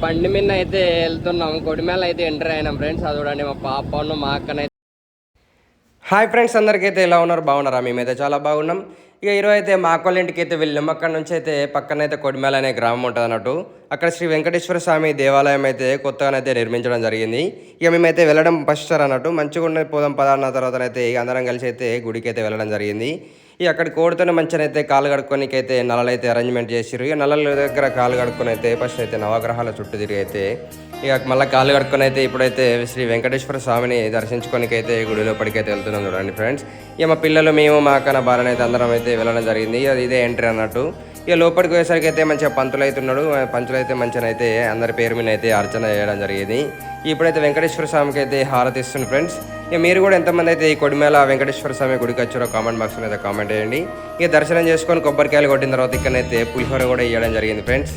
బండి మీద అయితే వెళ్తున్నాం, కొడిమేళ అయితే ఎంటర్ అయినాం ఫ్రెండ్స్. అది చూడండి మా పాపను మా అక్కనైతే. హాయ్ ఫ్రెండ్స్, అందరికైతే ఎలా ఉన్నారు? బాగున్నారా? మేమైతే చాలా బాగున్నాం. ఇక ఈరోజు అయితే మా అక్కళ్ళ ఇంటికి అయితే వెళ్ళాం. అక్కడ నుంచి అయితే పక్కనైతే కొడిమేళ అనే గ్రామం ఉంటుంది అన్నట్టు. అక్కడ శ్రీ వెంకటేశ్వర స్వామి దేవాలయం అయితే కొత్తగానైతే నిర్మించడం జరిగింది. ఇక మేమైతే వెళ్ళడం ఫస్ట్ సార్ అన్నట్టు. మంచిగా ఉండే పోదాం పదాన్న తర్వాత అయితే ఇక అందరం కలిసి అయితే గుడికి అయితే వెళ్ళడం జరిగింది. ఇక అక్కడికి కోడితోనే మంచిగా అయితే కాలు కడుక్కోనికి అయితే నల్లలు అయితే అరేంజ్మెంట్ చేసిర్రు. ఇక నల్లల దగ్గర కాలు కడుక్కొని అయితే ఫస్ట్ అయితే నవగ్రహాల చుట్టూ తిరిగి అయితే ఇక మళ్ళీ కాలు కడుక్కొని అయితే ఇప్పుడైతే శ్రీ వెంకటేశ్వర స్వామిని దర్శించుకోనికి అయితే గుడి లోపలికి అయితే వెళ్తున్నాం చూడండి ఫ్రెండ్స్. ఇక మా పిల్లలు, మేము, మా అక్క, నా భార్య అయితే అందరం అయితే వెళ్ళడం జరిగింది. అది ఇదే ఎంట్రీ అన్నట్టు. ఇక లోపలికి పోయేసరికి అయితే మంచిగా పంతులు అవుతున్నాడు. పంతులు అయితే మంచిగా అయితే అందరి పేరు మీద అయితే అర్చన చేయడం జరిగింది. ఇప్పుడైతే వెంకటేశ్వర స్వామికి అయితే హారతి ఇస్తుంది ఫ్రెండ్స్. ఇక మీరు కూడా ఎంతమంది అయితే ఈ కొడిమేళ వెంకటేశ్వర స్వామి గుడికి వచ్చారో కామెంట్ బాక్స్లో అయితే కామెంట్ చేయండి. ఇక దర్శనం చేసుకొని కొబ్బరికాయలు కొట్టిన తర్వాత ఇక్కడైతే పులిహోర కూడా ఇవ్వడం జరిగింది ఫ్రెండ్స్.